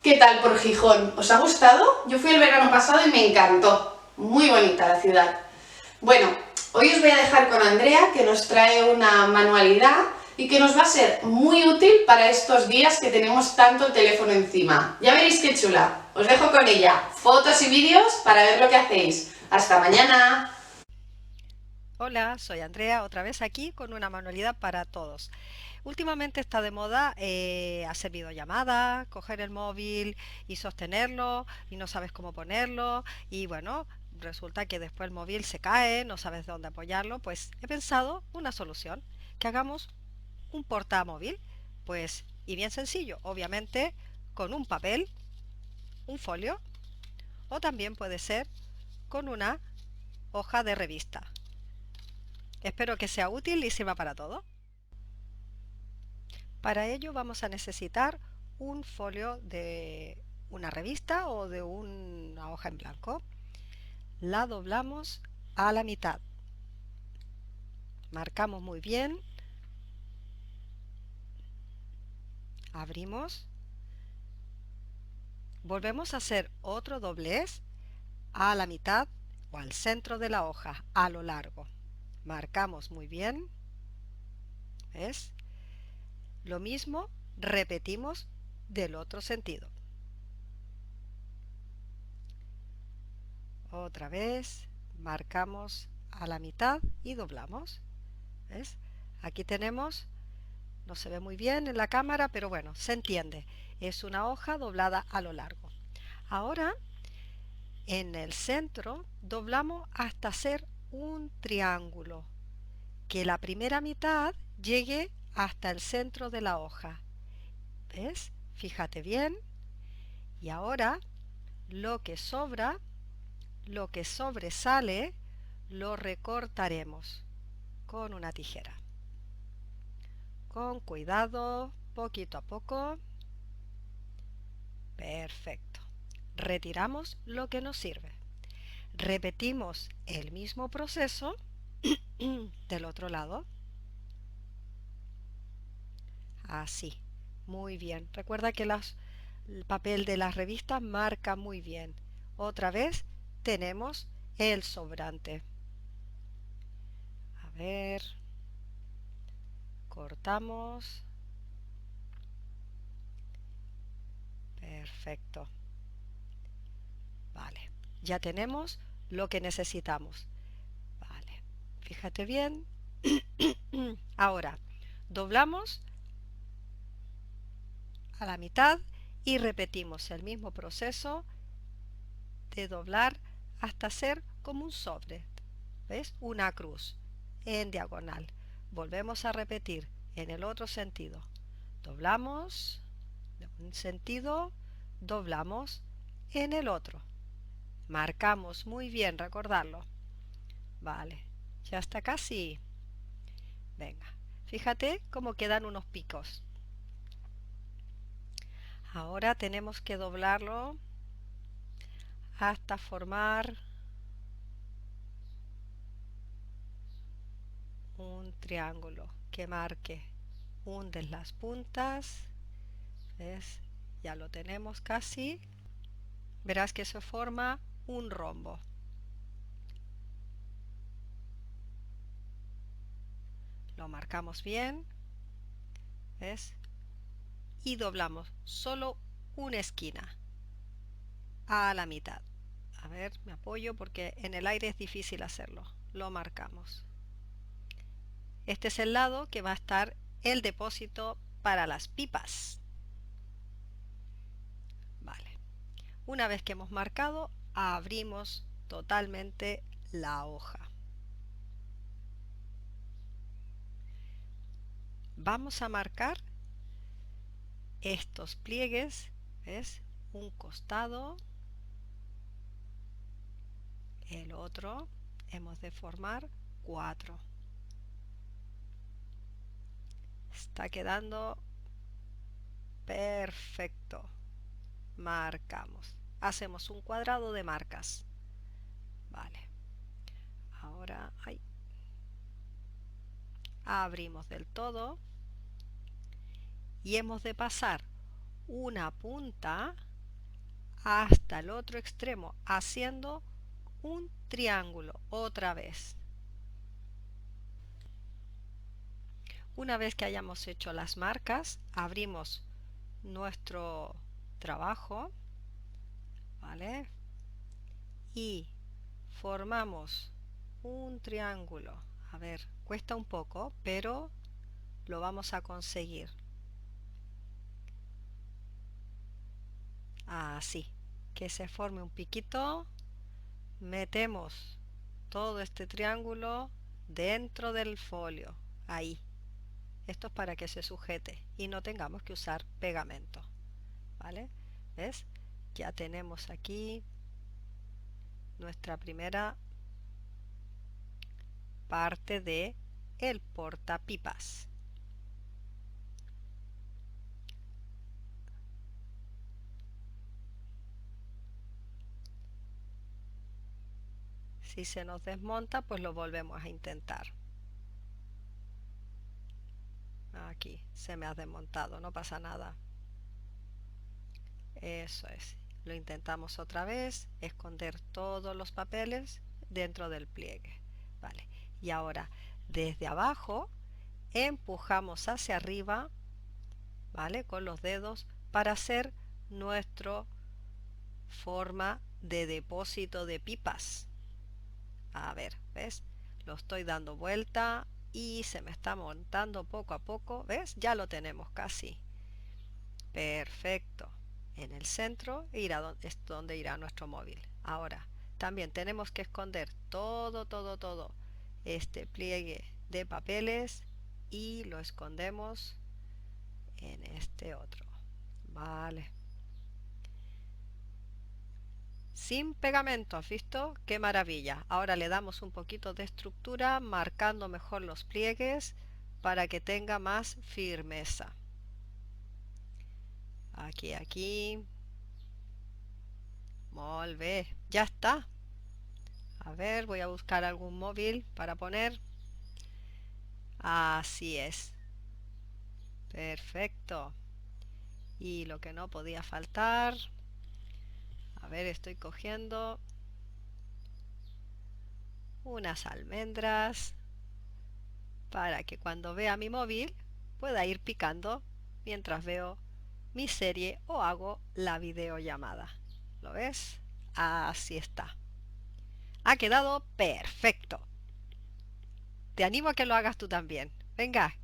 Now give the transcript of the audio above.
¿Qué tal por Gijón? ¿Os ha gustado? Yo fui el verano pasado y me encantó. Muy bonita la ciudad. Bueno, hoy os voy a dejar con Andrea, que nos trae una manualidad y que nos va a ser muy útil para estos días que tenemos tanto el teléfono encima. Ya veréis qué chula. Os dejo con ella. Fotos y vídeos para ver lo que hacéis. ¡Hasta mañana! Hola, soy Andrea, otra vez aquí con una manualidad para todos. Últimamente está de moda hacer videollamada, coger el móvil y sostenerlo y no sabes cómo ponerlo y bueno, resulta que después el móvil se cae, no sabes dónde apoyarlo, pues he pensado una solución, que hagamos un portamóvil, pues y bien sencillo, obviamente con un papel, un folio o también puede ser con una hoja de revista. Espero que sea útil y sirva para todo. Para ello vamos a necesitar un folio de una revista o de una hoja en blanco. La doblamos a la mitad. Marcamos muy bien. Abrimos. Volvemos a hacer otro doblez a la mitad o al centro de la hoja, a lo largo. Marcamos muy bien. ¿Ves? Lo mismo repetimos del otro sentido. Otra vez marcamos a la mitad y doblamos. ¿Ves? Aquí tenemos, no se ve muy bien en la cámara, pero bueno, se entiende. Es una hoja doblada a lo largo. Ahora, en el centro, doblamos hasta hacer un triángulo, que la primera mitad llegue hasta el centro de la hoja. ¿Ves? Fíjate bien. Y ahora, lo que sobra, lo que sobresale, lo recortaremos con una tijera. Con cuidado, poquito a poco. Perfecto. Retiramos lo que nos sirve. Repetimos el mismo proceso del otro lado. Así. Muy bien. Recuerda que el papel de las revistas marca muy bien. Otra vez tenemos el sobrante. A ver. Cortamos. Perfecto. Vale. Ya tenemos lo que necesitamos. Vale. Fíjate bien. Ahora, doblamos a la mitad y repetimos el mismo proceso de doblar hasta hacer como un sobre. ¿Ves? Una cruz en diagonal. Volvemos a repetir en el otro sentido. Doblamos en un sentido, doblamos en el otro. Marcamos muy bien, recordarlo. Vale, ya está casi. Venga, fíjate cómo quedan unos picos. Ahora tenemos que doblarlo hasta formar un triángulo que marque un de las puntas. ¿Ves? Ya lo tenemos casi. Verás que se forma un rombo. Lo marcamos bien. ¿Ves? Y doblamos solo una esquina a la mitad. A ver, me apoyo porque en el aire es difícil hacerlo. Lo marcamos. Este es el lado que va a estar el depósito para las pipas. Vale. Una vez que hemos marcado, abrimos totalmente la hoja. Vamos a marcar estos pliegues, ¿ves? Un costado, el otro, hemos de formar 4. Está quedando perfecto. Marcamos. Hacemos un cuadrado de marcas. Vale. Ahora abrimos del todo y hemos de pasar una punta hasta el otro extremo, haciendo un triángulo otra vez. Una vez que hayamos hecho las marcas, abrimos nuestro trabajo, ¿vale? Y formamos un triángulo. A ver, cuesta un poco, pero lo vamos a conseguir. Así, que se forme un piquito. Metemos todo este triángulo dentro del folio. Ahí. Esto es para que se sujete y no tengamos que usar pegamento. ¿Vale? ¿Ves? Ya tenemos aquí nuestra primera parte de el portapipas. Si se nos desmonta, pues lo volvemos a intentar. Aquí se me ha desmontado, no pasa nada. Eso es. Lo intentamos otra vez, esconder todos los papeles dentro del pliegue. Vale. Y ahora, desde abajo, empujamos hacia arriba, ¿vale? Con los dedos para hacer nuestra forma de depósito de pipas. A ver, ¿ves? Lo estoy dando vuelta y se me está montando poco a poco. ¿Ves? Ya lo tenemos casi. Perfecto. En el centro es donde irá nuestro móvil. Ahora, también tenemos que esconder todo este pliegue de papeles y lo escondemos en este otro. Vale. Sin pegamento, ¿has visto? ¡Qué maravilla! Ahora le damos un poquito de estructura marcando mejor los pliegues para que tenga más firmeza. Aquí. Molt bé, ya está. A ver, voy a buscar algún móvil para poner. Así es. Perfecto. Y lo que no podía faltar. A ver, estoy cogiendo unas almendras para que cuando vea mi móvil pueda ir picando mientras veo mi serie o hago la videollamada. ¿Lo ves? Así está. Ha quedado perfecto. Te animo a que lo hagas tú también. Venga,